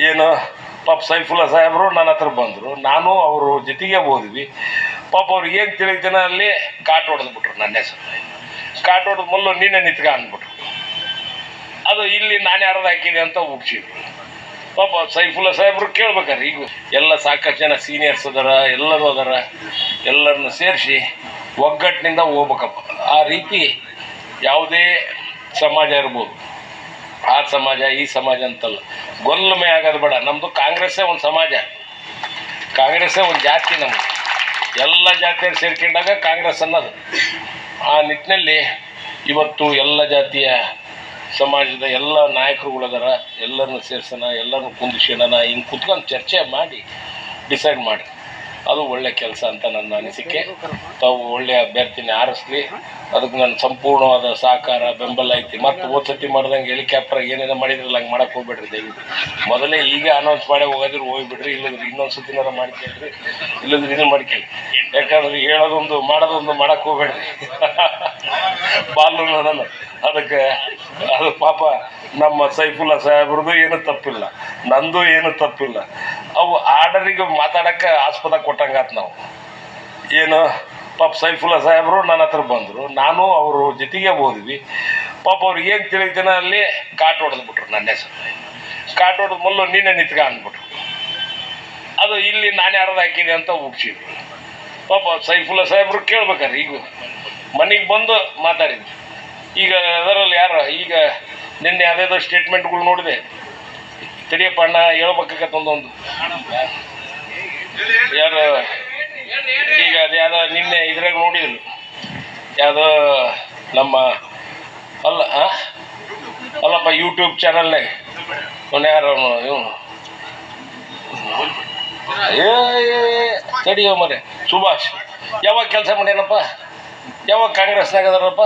ಏನು ಪಾಪ ಸೈಫುಲ್ಲಾ ಸಾಹೇಬರು ನನ್ನ ಹತ್ರ ಬಂದರು, ನಾನು ಅವರು ಜೊತೆಗೆ ಹೋದ್ವಿ. ಪಾಪ ಅವ್ರಿಗೆ ಏನು ತಿಳಿದಿನ ಅಲ್ಲಿ ಕಾಟ್ ಹೊಡೆದ್ಬಿಟ್ರು. ನನ್ನ ಹೆಸರು ಕಾಟ್ ಹೊಡೆದ ಮೊದಲು ನೀನೇ ನಿತ್ಕ ಅಂದ್ಬಿಟ್ರು. ಅದು ಇಲ್ಲಿ ನಾನು ಯಾರ್ದು ಹಾಕಿದೆ ಅಂತ ಹುಡ್ಸಿದ್ರು. ಪಾಪ ಸೈಫುಲ್ಲಾ ಸಾಹೇಬರು ಕೇಳ್ಬೇಕಾರೆ ಈಗ ಎಲ್ಲ ಸಾಕಷ್ಟು ಜನ ಸೀನಿಯರ್ಸ್ ಅದಾರ, ಎಲ್ಲರೂ ಅದಾರ, ಎಲ್ಲರನ್ನು ಸೇರಿಸಿ ಒಗ್ಗಟ್ಟಿನಿಂದ ಹೋಗ್ಬೇಕಪ್ಪ. ಆ ರೀತಿ ಯಾವುದೇ ಸಮಾಜ ಇರ್ಬೋದು, ಆ ಸಮಾಜ ಈ ಸಮಾಜ ಅಂತಲ್ಲ, ಗೊಂದಲಮೆ ಆಗೋದು ಬೇಡ. ನಮ್ಮದು ಕಾಂಗ್ರೆಸ್ಸೇ ಒಂದು ಸಮಾಜ, ಕಾಂಗ್ರೆಸ್ಸೇ ಒಂದು ಜಾತಿ. ನಮ್ಮದು ಎಲ್ಲ ಜಾತಿಯರು ಸೇರ್ಕೊಂಡಾಗ ಕಾಂಗ್ರೆಸ್ ಅನ್ನೋದು. ಆ ನಿಟ್ಟಿನಲ್ಲಿ ಇವತ್ತು ಎಲ್ಲ ಜಾತಿಯ ಸಮಾಜದ ಎಲ್ಲ ನಾಯಕರುಗಳದಾರ, ಎಲ್ಲರನ್ನು ಸೇರ್ಸೋಣ, ಎಲ್ಲರನ್ನು ಕುಂದಿಸೋಣ, ಹಿಂಗೆ ಕುತ್ಕೊಂಡು ಚರ್ಚೆ ಮಾಡಿ ಡಿಸೈಡ್ ಮಾಡಿ, ಅದು ಒಳ್ಳೆ ಕೆಲಸ ಅಂತ ನನ್ನ ಅನಿಸಿಕೆ. ತಾವು ಒಳ್ಳೆಯ ಅಭ್ಯರ್ಥಿನ ಆರಿಸ್ಲಿ, ಅದಕ್ಕೆ ನನ್ನ ಸಂಪೂರ್ಣವಾದ ಸಹಕಾರ ಬೆಂಬಲ ಐತಿ. ಮತ್ತು ಓದ್ಸತಿ ಮಾಡ್ದಂಗೆ ಹೆಲಿಕಾಪ್ಟರ್ ಏನೇನೋ ಮಾಡಿದ್ರಲ್ಲ ಹಂಗೆ ಮಾಡಕ್ಕೆ ಹೋಗ್ಬೇಡ್ರಿ ದಯವಿಟ್ಟು. ಮೊದಲೇ ಈಗ ಅನೌನ್ಸ್ ಮಾಡಿ ಹೋಗೋದ್ರೆ ಹೋಗ್ಬಿಡ್ರಿ, ಇಲ್ಲದ್ರೆ ಇನ್ನೊಂದು ಸತಿನಾರ ಮಾಡ್ಕೇಳ್ರಿ, ಇಲ್ಲದ್ರೆ ಇದನ್ನು ಮಾಡ್ಕೇಳಿ. ಯಾಕಂದ್ರೆ ಹೇಳೋದೊಂದು ಮಾಡೋದೊಂದು ಮಾಡಕ್ಕೆ ಹೋಗ್ಬೇಡ್ರಿ. ಬಾಲು ನಾನು ಅದಕ್ಕೆ ಅದು ಪಾಪ ನಮ್ಮ ಸೈಫುಲ್ಲಾ ಸಾಹೇಬ್ರದ್ದು ಏನೂ ತಪ್ಪಿಲ್ಲ, ನಂದು ಏನೂ ತಪ್ಪಿಲ್ಲ. ಅವು ಆರ್ಡರಿಗೆ ಮಾತಾಡೋಕ್ಕೆ ಆಸ್ಪದ ಕೊಟ್ಟಂಗಾತು. ನಾವು ಏನು ಪಾಪ ಸೈಫುಲ್ಲಾ ಸಾಹೇಬರು ನನ್ನ ಹತ್ರ ಬಂದರು, ನಾನು ಅವರು ಜೊತೆಗೆ ಹೋದ್ವಿ. ಪಾಪ ಅವ್ರಿಗೆ ಏನು ತಿಳಿದಿನ ಅಲ್ಲಿ ಕಾಟ್ ಹೊಡೆದ್ಬಿಟ್ರು. ನನ್ನ ಹೆಸರು ಕಾಟ್ ಹೊಡೆದ ಮೊದಲು ನೀನೇ ನಿತ್ಕ ಅಂದ್ಬಿಟ್ರು. ಅದು ಇಲ್ಲಿ ನಾನು ಯಾರ್ದು ಹಾಕಿದೆ ಅಂತ ಹುಡ್ಸಿದ್ರು. ಪಾಪ ಸೈಫುಲ್ಲಾ ಸಾಹೇಬರು ಕೇಳ್ಬೇಕಾರೆ ಈಗ ಮನೆಗೆ ಬಂದು ಮಾತಾಡಿದ್ರು. ಈಗ ಅದರಲ್ಲಿ ಯಾರು ಈಗ ನಿನ್ನೆ ಯಾವುದೇದೋ ಸ್ಟೇಟ್ಮೆಂಟ್ಗಳು ನೋಡಿದೆ, ತಡಿಯಪ್ಪ ಅಣ್ಣ ಹೇಳ್ಬೇಕಾಗತ್ತೆ ಒಂದೊಂದು. ಯಾರು ಈಗ ಅದು ಯಾವುದೋ ನಿನ್ನೆ ಇದ್ರಾಗ ನೋಡಿದ್ರು, ಯಾವುದೋ ನಮ್ಮ ಅಲ್ಲಪ್ಪ ಯೂಟ್ಯೂಬ್ ಚಾನಲ್ನಾಗ ಅವನು ಯಾರು ಇವನು ತಡಿಯೋ ಮರೆ ಸುಭಾಷ್ ಯಾವಾಗ ಕೆಲಸ ಮಾಡ್ಯಾನಪ್ಪ, ಯಾವಾಗ ಕಾಂಗ್ರೆಸ್ನಾಗ ಅದಾರಪ್ಪ,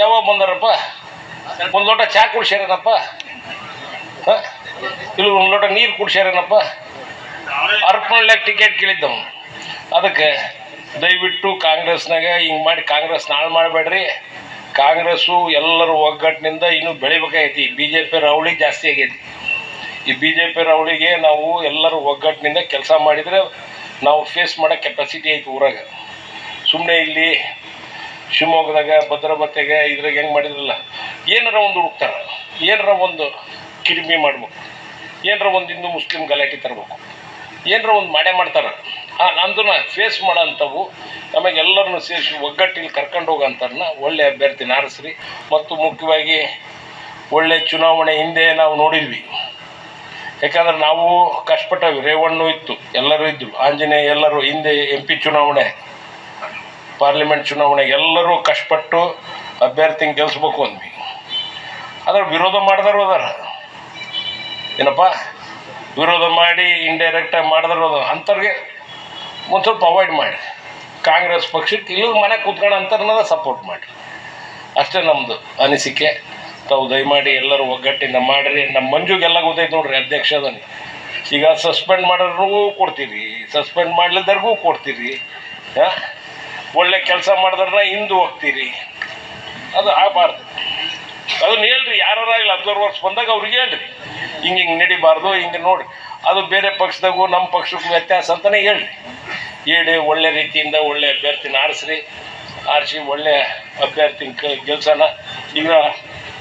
ಯಾವಾಗ ಬಂದಾರಪ್ಪ, ಒಂದು ಲೋಟ ಚಹಾ ಕುಡ್ಸ್ಯಾರೇನಪ್ಪ, ಇಲ್ಲಿ ಒಂದು ಲೋಟ ನೀರು ಕುಡ್ಸ್ಯಾರೇನಪ್ಪ, ಅರ್ಪಣೆಗೆ ಟಿಕೆಟ್ ಕೇಳಿದ್ದವು. ಅದಕ್ಕೆ ದಯವಿಟ್ಟು ಕಾಂಗ್ರೆಸ್ನಾಗ ಹಿಂಗೆ ಮಾಡಿ ಕಾಂಗ್ರೆಸ್ ನಾಳೆ ಮಾಡಬೇಡ್ರಿ. ಕಾಂಗ್ರೆಸ್ಸು ಎಲ್ಲರೂ ಒಗ್ಗಟ್ಟಿನಿಂದ ಇನ್ನೂ ಬೆಳಿಬೇಕಾಗೈತಿ. ಬಿ ಜೆ ಪಿ ರವಳಿ ಜಾಸ್ತಿ ಆಗೈತಿ. ಈ ಬಿ ಜೆ ಪಿ ರವಳಿಗೆ ನಾವು ಎಲ್ಲರೂ ಒಗ್ಗಟ್ಟಿನಿಂದ ಕೆಲಸ ಮಾಡಿದರೆ ನಾವು ಫೇಸ್ ಮಾಡೋ ಕೆಪಾಸಿಟಿ ಐತಿ ಊರಾಗ. ಸುಮ್ಮನೆ ಇಲ್ಲಿ ಶಿವಮೊಗ್ಗದಾಗ ಭದ್ರಾವತಿಗೆ ಇದ್ರಾಗ ಹೆಂಗೆ ಮಾಡಿದ್ರಲ್ಲ, ಏನಾರ ಒಂದು ಹುಡುಕ್ತಾರೆ, ಏನಾರ ಒಂದು ಕಿರಿಮಿ ಮಾಡ್ಬೇಕು, ಏನಾರ ಒಂದು ಹಿಂದೂ ಮುಸ್ಲಿಂ ಗಲಾಟೆ ತರಬೇಕು, ಏನಾರ ಒಂದು ಮಾಡೇ ಮಾಡ್ತಾರೆ. ಅಂದನ್ನ ಫೇಸ್ ಮಾಡೋ ಅಂಥವು ನಮಗೆ ಎಲ್ಲರನ್ನು ಸೇರಿಸಿ ಒಗ್ಗಟ್ಟಿಲ್ಲಿ ಕರ್ಕೊಂಡು ಹೋಗೋಂಥವ್ರನ್ನ ಒಳ್ಳೆ ಅಭ್ಯರ್ಥಿನ ಆರಿಸ್ರಿ. ಮತ್ತು ಮುಖ್ಯವಾಗಿ ಒಳ್ಳೆ ಚುನಾವಣೆ ಹಿಂದೆ ನಾವು ನೋಡಿದ್ವಿ. ಯಾಕಂದ್ರೆ ನಾವು ಕಷ್ಟಪಟ್ಟವಿ, ರೇವಣ್ಣು ಇತ್ತು, ಎಲ್ಲರೂ ಇದ್ದರು, ಆಂಜನೇಯ ಎಲ್ಲರೂ ಹಿಂದೆ MP ಚುನಾವಣೆ, ಪಾರ್ಲಿಮೆಂಟ್ ಚುನಾವಣೆ ಎಲ್ಲರೂ ಕಷ್ಟಪಟ್ಟು ಅಭ್ಯರ್ಥಿನ ಗೆಲ್ಲಿಸ್ಬೇಕು ಅಂದ್ವಿ. ಅದ್ರ ವಿರೋಧ ಮಾಡಿದಾರು ಅದಾರ, ಏನಪ್ಪ ವಿರೋಧ ಮಾಡಿ ಇಂಡೈರೆಕ್ಟಾಗಿ ಮಾಡಿದ್ರು ಅದು ಅಂಥವ್ರಿಗೆ ಒಂದು ಸ್ವಲ್ಪ ಅವಾಯ್ಡ್ ಮಾಡಿ. ಕಾಂಗ್ರೆಸ್ ಪಕ್ಷಕ್ಕೆ ಇಲ್ಲದ ಮನೆ ಕೂತ್ಕೊಳ್ಳೋ ಅಂಥವ್ರನ್ನ ಸಪೋರ್ಟ್ ಮಾಡಿ. ಅಷ್ಟೇ ನಮ್ಮದು ಅನಿಸಿಕೆ. ತಾವು ದಯಮಾಡಿ ಎಲ್ಲರೂ ಒಗ್ಗಟ್ಟಿಂದ ಮಾಡಿರಿ. ನಮ್ಮ ಮಂಜುಗೆಲ್ಲ ಗೊತ್ತೈತೆ ನೋಡ್ರಿ, ಅಧ್ಯಕ್ಷ ಅದನ್ನು ಈಗ ಸಸ್ಪೆಂಡ್ ಮಾಡೋರ್ಗೂ ಕೊಡ್ತೀರಿ, ಸಸ್ಪೆಂಡ್ ಮಾಡ್ಲಿದ್ದವ್ರಿಗೂ ಕೊಡ್ತೀರಿ. ಒಳ್ಳೆ ಕೆಲಸ ಮಾಡಿದ್ರನ್ನ ಹಿಂದೆ ಹೋಗ್ತೀರಿ, ಅದು ಆಗಬಾರ್ದು. ಅದನ್ನ ಹೇಳ್ರಿ, ಯಾರಾಗಲಿ ಅಬ್ಸರ್ವರ್ಸ್ ಬಂದಾಗ ಅವ್ರಿಗೆ ಹೇಳ್ರಿ, ಹಿಂಗೆ ನಡಿಬಾರ್ದು, ಹಿಂಗೆ ನೋಡಿ. ಅದು ಬೇರೆ ಪಕ್ಷದಾಗೂ ನಮ್ಮ ಪಕ್ಷಕ್ಕೂ ವ್ಯತ್ಯಾಸ ಅಂತಲೇ ಹೇಳಿ ಒಳ್ಳೆ ರೀತಿಯಿಂದ ಒಳ್ಳೆ ಅಭ್ಯರ್ಥಿನ ಆರಿಸಿ ಒಳ್ಳೆ ಅಭ್ಯರ್ಥಿನ ಗೆಲ್ಸೋಣ. ಈಗ